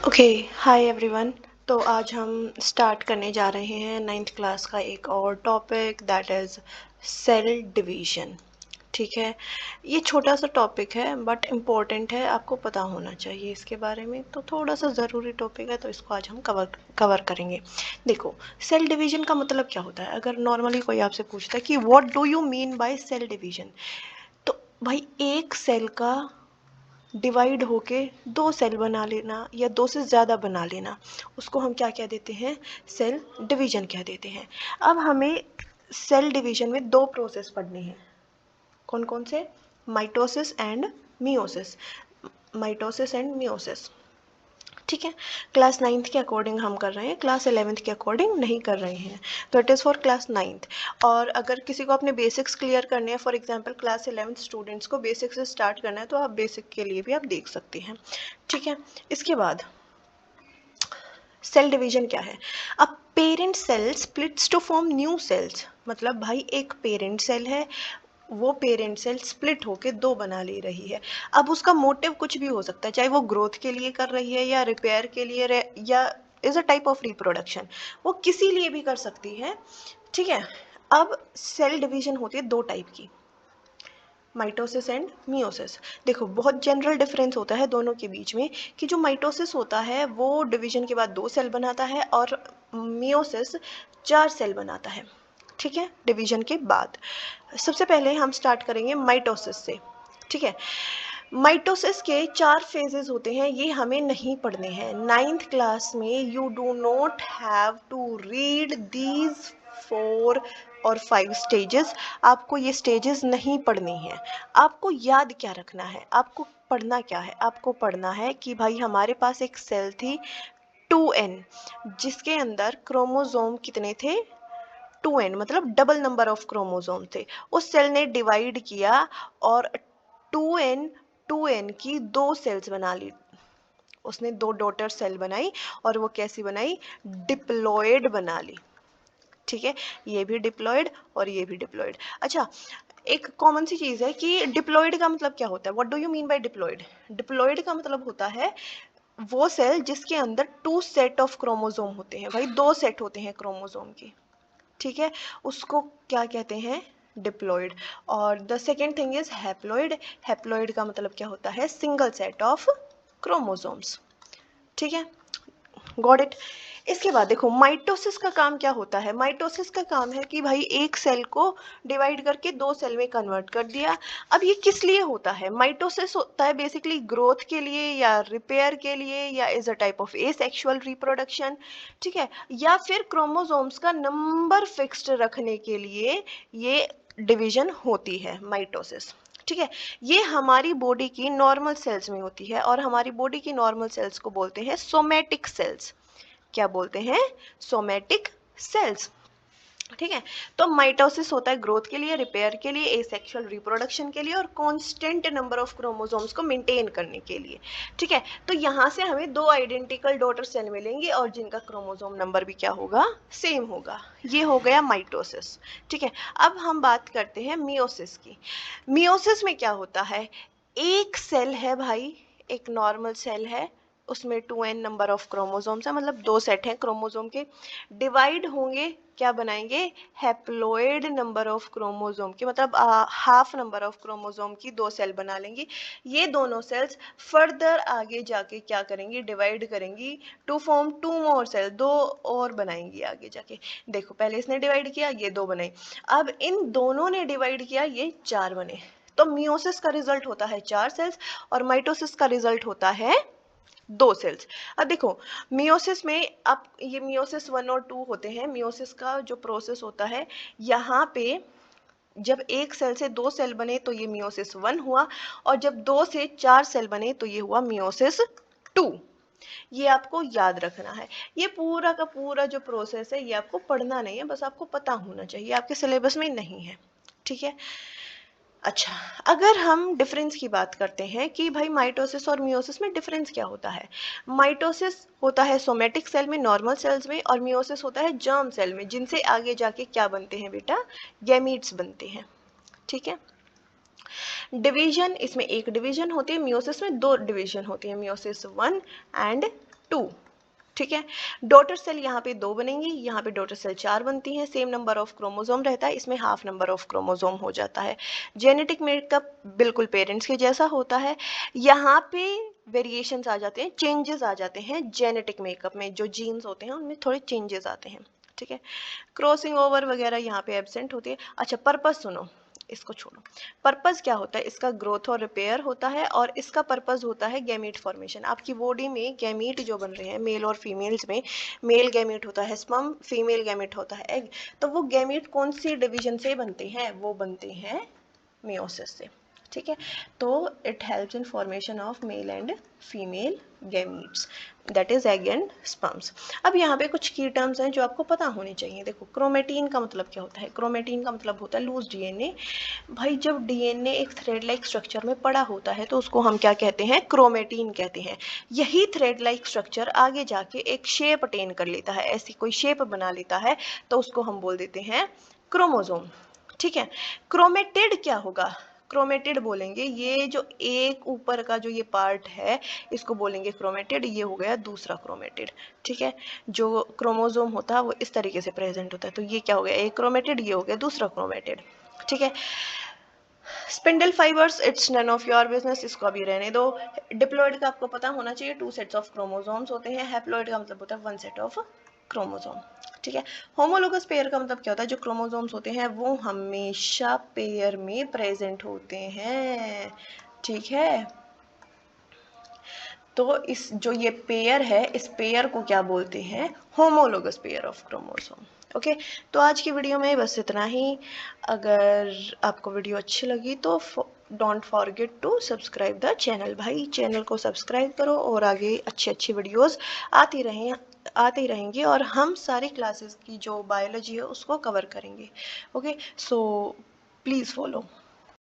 Okay, hi everyone. तो आज हम स्टार्ट करने जा रहे हैं 9th क्लास का एक और topic, that is cell division. ठीक है, ये छोटा सा टॉपिक है बट इम्पोर्टेंट है, आपको पता होना चाहिए इसके बारे में। तो थोड़ा सा ज़रूरी टॉपिक है, तो इसको आज हम कवर करेंगे। देखो, सेल डिवीजन का मतलब क्या होता है। अगर नॉर्मली कोई आपसे पूछता है कि what do you mean by cell division, तो भाई एक सेल का डिवाइड होके दो सेल बना लेना या दो से ज़्यादा बना लेना, उसको हम क्या कह देते हैं, सेल डिवीजन कह देते हैं। अब हमें सेल डिवीजन में दो प्रोसेस पढ़ने हैं। कौन कौन से? Mitosis and meiosis. Mitosis and meiosis. ठीक है, क्लास 9th के अकॉर्डिंग हम कर रहे हैं, क्लास 11th के अकॉर्डिंग नहीं कर रहे हैं। तो it is for class 9th। और अगर किसी को अपने बेसिक्स क्लियर करने हैं, for example class 11th students को बेसिक से स्टार्ट करना है, तो आप बेसिक के लिए भी आप देख सकते हैं। ठीक है, इसके बाद सेल डिवीजन क्या है। अब parent cell splits to form new cells, मतलब भाई एक पेरेंट सेल है, वो पेरेंट सेल स्प्लिट होके दो बना ले रही है। अब उसका मोटिव कुछ भी हो सकता है, चाहे वो ग्रोथ के लिए कर रही है या रिपेयर के लिए या is a type of reproduction, वो किसी लिए भी कर सकती है। ठीक है, अब सेल डिवीजन होती है दो टाइप की, माइटोसिस एंड मियोसिस। देखो, बहुत जनरल डिफरेंस होता है दोनों के बीच में, कि जो माइटोसिस होता है वो डिवीजन के बाद दो सेल बनाता है और मियोसिस चार सेल बनाता है। ठीक है, डिवीजन के बाद सबसे पहले हम स्टार्ट करेंगे माइटोसिस से। ठीक है, माइटोसिस के चार फेजेस होते हैं, ये हमें नहीं पढ़ने हैं 9th क्लास में। You do not have to read these 4 और 5 स्टेजेस। आपको ये स्टेजेस नहीं पढ़नी है। आपको याद क्या रखना है, आपको पढ़ना क्या है, आपको पढ़ना है कि भाई हमारे पास एक सेल थी 2n, जिसके अंदर क्रोमोसोम कितने थे, 2n, मतलब डबल नंबर ऑफ क्रोमोसोम थे। उस सेल ने डिवाइड किया और 2n 2n की दो सेल्स बना ली, उसने दो डॉटर सेल बनाई, और वो कैसी बनाई, डिप्लॉयड बना ली। ठीक है, ये भी डिप्लॉयड और ये भी डिप्लॉयड। अच्छा, एक कॉमन सी चीज है कि डिप्लॉयड का मतलब क्या होता है, what do you mean by diploid. Diploid का मतलब होता है वो सेल जिसके अंदर टू सेट ऑफ क्रोमोसोम होते हैं, भाई दो सेट होते हैं क्रोमोसोम के। ठीक है, उसको क्या कहते हैं, डिप्लॉयड। और the second thing is haploid. Haploid का मतलब क्या होता है, सिंगल सेट ऑफ क्रोमोसोम्स। ठीक है, गॉट इट। इसके बाद देखो, माइटोसिस का काम क्या होता है। माइटोसिस का काम है कि भाई एक सेल को डिवाइड करके दो सेल में कन्वर्ट कर दिया। अब ये किस लिए होता है, माइटोसिस होता है बेसिकली ग्रोथ के लिए या रिपेयर के लिए, या is a type of asexual reproduction. ठीक है, या फिर क्रोमोसोम्स का नंबर फिक्स्ड रखने के लिए ये डिवीजन होती है माइटोसिस। ठीक है, ये हमारी बॉडी की नॉर्मल सेल्स में होती है, और हमारी बॉडी की नॉर्मल सेल्स को बोलते हैं सोमैटिक सेल्स। क्या बोलते हैं, सोमैटिक सेल्स। ठीक है, तो माइटोसिस होता है ग्रोथ के लिए, रिपेयर के लिए, एसेक्सुअल रिप्रोडक्शन के लिए, और कांस्टेंट नंबर ऑफ क्रोमोसोम्स को मेंटेन करने के लिए। ठीक है, तो यहाँ से हमें दो आइडेंटिकल डॉटर सेल मिलेंगे और जिनका क्रोमोसोम नंबर भी क्या होगा, सेम होगा। ये हो गया माइटोसिस। ठीक है, अब हम बात करते हैं मियोसिस की। मियोसिस में क्या होता है, एक सेल है भाई, एक नॉर्मल सेल है, उसमें 2n नंबर ऑफ क्रोमोसोम्स है, मतलब दो सेट हैं क्रोमोसोम के, डिवाइड होंगे, क्या बनाएंगे, हैप्लॉइड नंबर ऑफ क्रोमोसोम के, मतलब हाफ नंबर ऑफ क्रोमोसोम की दो सेल बना लेंगी। ये दोनों सेल्स फर्दर आगे जाके क्या करेंगी, डिवाइड करेंगी to form two more cell, दो और बनाएंगी आगे जाके। देखो, पहले इसने डिवाइड किया, ये दो बनाई, अब इन दोनों ने डिवाइड किया, ये चार बने। तो मियोसिस का रिजल्ट होता है चार सेल्स, और माइटोसिस का रिजल्ट होता है दो सेल्स। अब देखो, मियोसिस में अब ये मियोसिस 1 और 2 होते हैं। मियोसिस का जो प्रोसेस होता है, यहाँ पे जब एक सेल से दो सेल बने तो ये मियोसिस 1 हुआ, और जब दो से चार सेल बने तो ये हुआ मियोसिस 2। ये आपको याद रखना है। ये पूरा का पूरा जो प्रोसेस है, ये आपको पढ़ना नहीं है, बस आपको पता होना चाहिए, आपके सिलेबस में नहीं है। ठीक है, अच्छा, अगर हम डिफरेंस की बात करते हैं कि भाई माइटोसिस और मियोसिस में डिफरेंस क्या होता है। माइटोसिस होता है सोमेटिक सेल में, नॉर्मल सेल्स में, और मियोसिस होता है जर्म सेल में, जिनसे आगे जाके क्या बनते हैं बेटा, गैमीट्स बनते हैं। ठीक है, डिवीजन, इसमें एक डिवीजन होती है, मियोसिस में दो डिवीजन होती है, मियोसिस 1 एंड 2, ठीक है। डॉटर सेल यहाँ पे 2 बनेंगी, यहाँ पे डॉटर सेल 4 बनती हैं। सेम नंबर ऑफ क्रोमोसोम रहता है, इसमें हाफ नंबर ऑफ क्रोमोसोम हो जाता है। जेनेटिक मेकअप बिल्कुल पेरेंट्स के जैसा होता है। यहाँ पे वेरिएशंस आ जाते हैं, चेंजेस आ जाते हैं जेनेटिक मेकअप में, जो जीन्स होते हैं उनमें थोड़े चेंजेस आते हैं, ठीक है। क्रॉसिंग ओवर वगैरह यहाँ पे एब्सेंट होती है। अच्छा, पर्पस सुनो, इसको छोड़ो। पर्पस क्या होता है इसका? ग्रोथ और रिपेयर होता है, और इसका पर्पस होता है गैमीट फॉर्मेशन। आपकी बॉडी में गैमीट जो बन रहे हैं मेल और फीमेल्स में, मेल गैमीट होता है स्पर्म, फीमेल गैमीट होता है एग। तो वो गैमीट कौन सी डिवीजन से बनते हैं? वो बनते हैं मियोसिस से, ठीक है। तो it helps in formation of male and female gametes, that is egg and sperms. अब यहाँ पे कुछ की टर्म्स हैं जो आपको पता होने चाहिए। देखो, क्रोमेटीन का मतलब क्या होता है? क्रोमेटीन का मतलब होता है लूज डीएनए। भाई, जब डीएनए एक थ्रेड लाइक स्ट्रक्चर में पड़ा होता है तो उसको हम क्या कहते हैं? क्रोमेटीन कहते हैं। यही थ्रेड लाइक स्ट्रक्चर आगे जाके एक शेप अटेन कर लेता है, ऐसी कोई शेप बना लेता है, तो उसको हम बोल देते हैं क्रोमोसोम, ठीक है। क्रोमेटिड क्या होगा? क्रोमेटिड बोलेंगे, ये जो एक ऊपर का जो ये पार्ट है इसको बोलेंगे क्रोमेटिड। ये हो गया दूसरा क्रोमेटिड, ठीक है। जो क्रोमोसोम होता है वो इस तरीके से प्रेजेंट होता है, तो ये क्या हो गया? एक क्रोमेटिड, ये हो गया दूसरा क्रोमेटिड, ठीक है। Spindle fibres, it's none of your business, इसको अभी रहने दो। डिप्लॉइड का आपको पता होना चाहिए, 2 सेट्स ऑफ क्रोमोसोम्स होते हैं। हैप्लॉइड का मतलब होता है 1 सेट ऑफ क्रोमोसोम, ठीक है। होमोलोगस पेयर का मतलब क्या होता है? जो क्रोमोसोम्स होते हैं वो हमेशा पेयर में प्रेजेंट होते हैं, ठीक है। तो इस जो ये पेयर है, इस पेयर को क्या बोलते हैं? Homologous pair of chromosome, okay. तो आज की वीडियो में बस इतना ही। अगर आपको वीडियो अच्छी लगी तो don't forget to subscribe the channel. भाई, चैनल को सब्सक्राइब करो और आगे अच्छी अच्छी वीडियोस आती रहेंगी, और हम सारी क्लासेस की जो बायोलॉजी है उसको कवर करेंगे, ओके। So please follow.